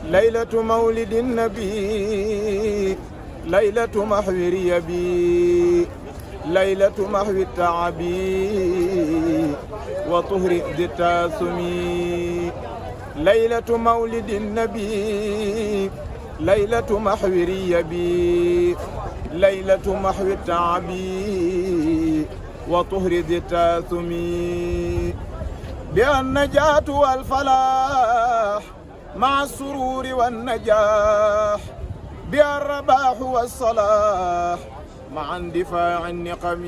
ليلة مولد النبي ليلة محو ريبي ليلة محو التعب وطهر ذي التاثم ليلة مولد النبي ليلة محو ريبي ليلة محو التعب وطهر ذي التاثم بها النجاة والفلاح مع السرور والنجاح بها الرباح والصلاح مع اندفاع النقم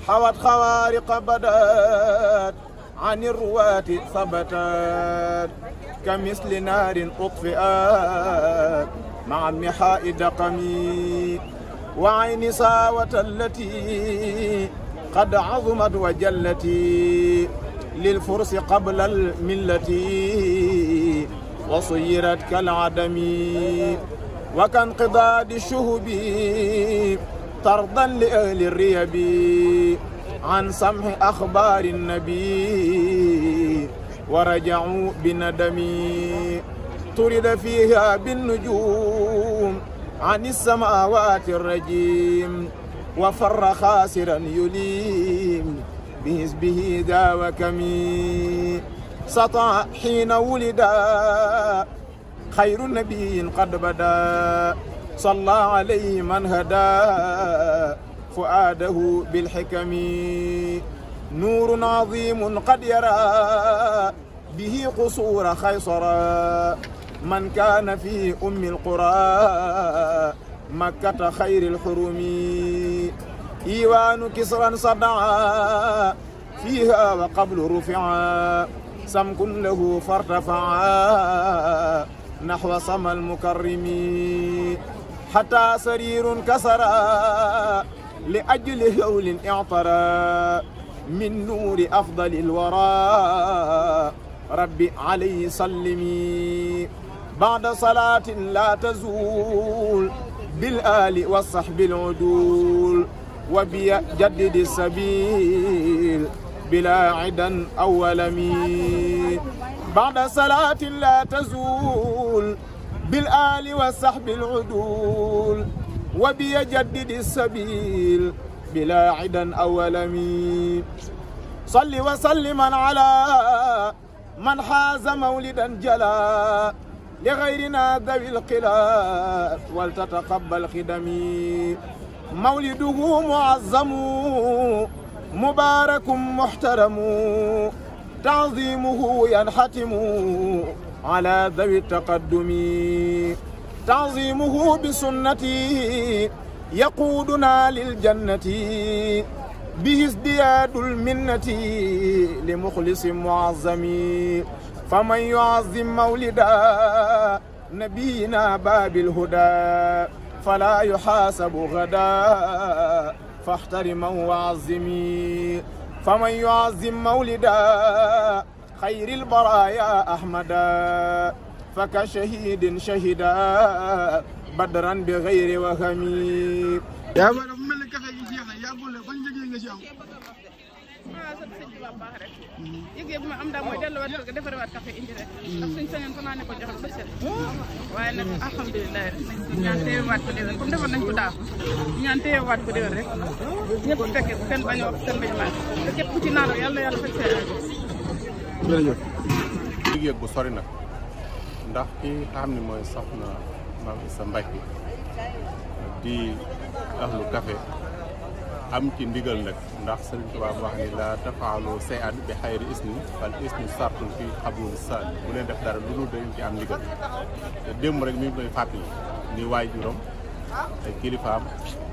حوت خوارق بدات عن الرواة ثبتات كمثل نار أطفئات مع محاء دقم وعين ساوة التي قد عظمت وجلت للفرس قبل الملة وصيرت كالعدم وكانقضاض الشهب طردا لأهل الريب عن سمع أخبار النبي ورجعوا بندم طرد فيها بالنجوم عن السماوات الرجيم وفر خاسرا يليم بحزبه ذا وكمي سطع حين ولد خير النبي قد بدا صلى عليه من هدى فؤاده بالحكم نور عظيم قد يرى به قصور خيصرا من كان في أم القرى مكة خير الحرم إيوان كسرا صدعا فيها وقبل رفعا سمك له فارتفعا نحو صمى المكرم حتى سرير كسرا لأجل هول اعطرا من نور أفضل الورى ربي عليه سلمي بعد صلاة لا تزول بالآل والصحب العدول وبيجدد السبيل بلا عدا أو ولمي بعد صلاة لا تزول بالآل والصحب العدول وبيجدد السبيل بلا عدا أو ولمي صل وسلم على من حاز مولدا جلا لغيرنا ذوي القلات ولتتقبل خدمي مولده معظم مبارك محترم تعظيمه ينحتم على ذوي التقدم تعظيمه بسنتي يقودنا للجنة به ازدياد المنة لمخلص معظم فمن يعظم مولدا نبينا باب الهدى فلا يحاسب غدا فاحترما وعظمي فمن يعظم مولدا خير البرايا أحمدا فكشهيد شهدا بدرا بغير وهم يا yëg-yëg ma am daal mooy delluwaat kër ga defarawaat café indi rek ndax suñ sañoon fa naa ne ko jox ba set waaye nag alhamdulilah rek ñaan téyewaat ko déwén comme defar nañ ko daaw ñaan téyewaat ko déwén rek ñëpp fekke bu kenn bañ a wax kenn bañ a te képp ku ci naanoo yàlla yàlla fekk seen jërëjëf yëg-yëg bu sori nag ndax ki nga xam ne mooy soxna Mame Issa Mbacké di ahlu café am ci ndigal nag ndax Sëriñ Tuubaa wax ni la tafaalu shay'an bi xayri isni fal isni sartun fi xabul sal bu leen def dara lu dul dañ ci am ndigal te démb rek mi ngi koy fàttali ni waajuram ay kilifaam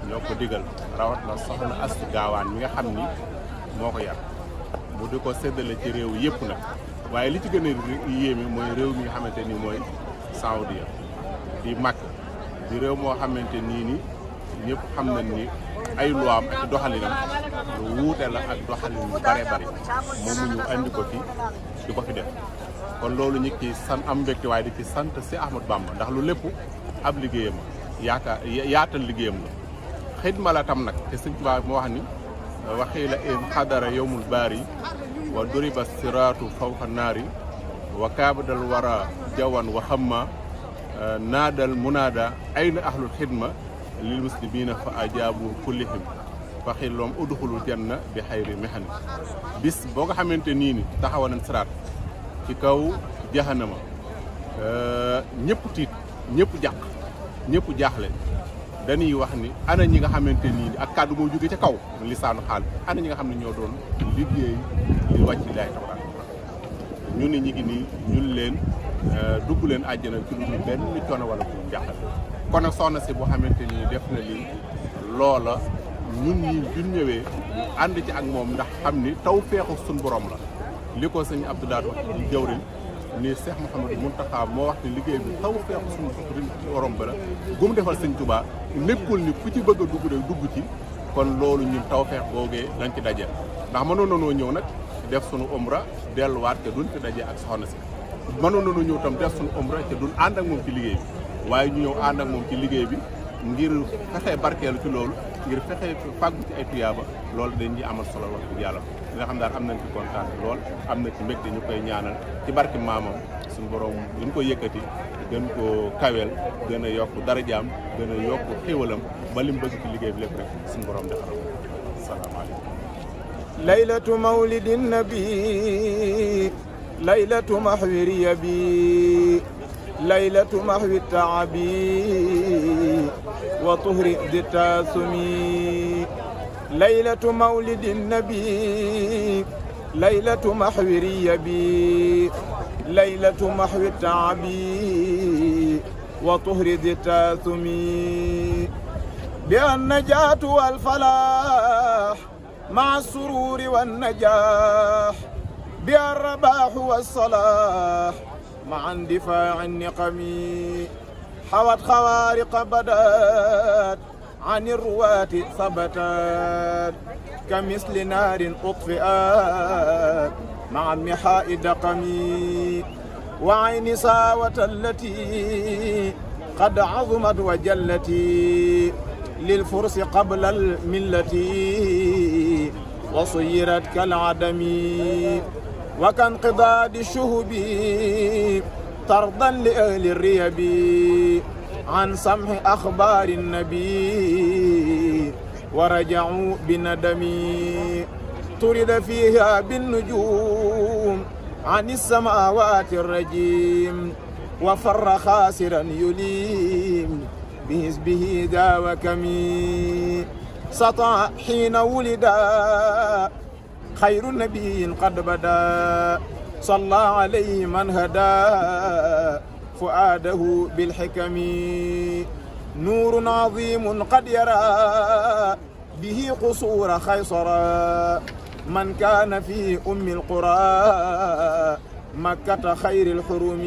ñoo ko digal rawat na soxna Astu Gaawaan mi nga xam ni moo ko yar mu di ko séddale ci réew yëpp nag waaye li ci gën a yéeme mooy réew mi nga xamante ni mooy Saoudia di Makka di réew moo xamante nii ni ñëpp xam nañ ni ay luwaam ak doxalinam lu wuute la ak doxalin yu bare bari moom mu ñu andi ko fi di ko fi def kon loolu ñu ci sant am mbégte waaye di ci sant si Ahmadou Bamba ndax lu lépp ab liggéeyam yaatal liggéeyam la xidma la tam nag te Sëñ Tuubaa moo wax ni waxii la in xadara yowmul baari wa duriba siraatu fawqa naari wa kaabadal wara jawan wa xamma naadal munaada ayna ahlul xidma lil muslimina fa ajaabu kullihim fa xilloom udxulul janna bi xayri mexani bis boo nga xamante nii ni taxawa nañ siraat ci kaw jahannama ñëpp tiit ñëpp jàq ñëpp jaaxle dañuy wax ni ana ñi nga xamante nii ni ak kàddu moo jóge ca kaw lisaanu xaal ana ñi nga xam ne ñoo doon liggéey li wàcc laay tabarak ñu ni ñi ngi nii ñun leen dugg leen àjjana ci lu ñu benn coono wala pour jàqal kon nag soxna si boo xamante nii def na lii loola ñun ñi juñ ñëwee ànd ci ak moom ndax xam ni taw feexu suñ borom la li ko sëñ Abdoulaye wax ci jawriñ ni Cheikh Mouhamadou Mountakha moo wax ne liggéey bi taw feexu suñu borom ba la bu mu defal sëñ Touba nekkul ni ku ci bëgg a dugg rek dugg ci kon loolu ñun taw feex googee lañ ci daje ndax mënoon nañoo ñëw nag def suñu umra delluwaat te duñ ci daje ak soxna si mënoon nañoo ñëw tam def suñu umra te duñ ànd ak moom ci liggéey bi waaye ñu ñëw ànd ak moom ci liggéey bi ngir fexe barkeelu ci loolu ngir fexe fàggu ci ay tuyaaba loolu dañ ñuy amal solo wax dëgg yàlla nga xam daal am nañ ci kontaan lool am na ci mbégte ñu koy ñaanal ci barke maamam suñu borom gën ko yëkkati gën ko kaweel gën a yokk darajaam gën a yokk xéwalam ba lim bëgg ci liggéey bi lépp rek suñu borom defal ko salaamaaleykum laylatu mawlidin nabi laylatu mahwi riyabi laylatu mahwi taabi wa tuhri di taasumi laylatu mawlidin nabi laylatu mahwi riyabi laylatu mahwi taabi wa tuhri di taasumi bi annajaatu wal falaax مع السرور والنجاح بها الرباح والصلاح مع اندفاع النقم حوت خوارق بدات عن الرواة ثبتات كمثل نار أطفئات مع محاء دقم وعين ساوة التي قد عظمت وجلت للفرس قبل الملة وصيرت كالعدم وكانقضاض الشهب طردا لأهل الريب عن سمح أخبار النبي ورجعوا بندم طرد فيها بالنجوم عن السماوات الرجيم وفر خاسرا يليم بحزبه ذا وكمي سطع حين ولد خير نبي قد بدا صلى عليه من هدى فؤاده بالحكم نور عظيم قد يرى به قصور خيصرا من كان في أم القرى مكة خير الحرم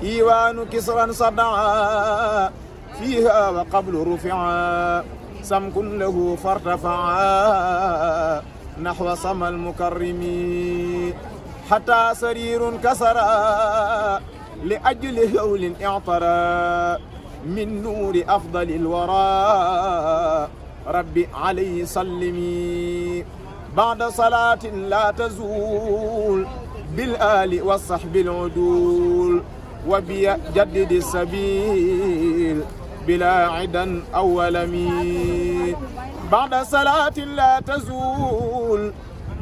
إيوان كسرا صدعا فيها وقبل رفعا سمك له فارتفعا نحو سما المكرم حتى سرير كسرا لأجل هول اعترى من نور أفضل الورى ربي عليه سلمي بعد صلاة لا تزول بالآل والصحب العدول وبيجدد السبيل بلا عدا أو ولمي بعد صلاة لا تزول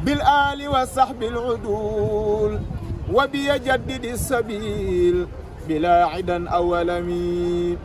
بالآل والصحب العدول وبيجدد السبيل بلا عدا أو ولمي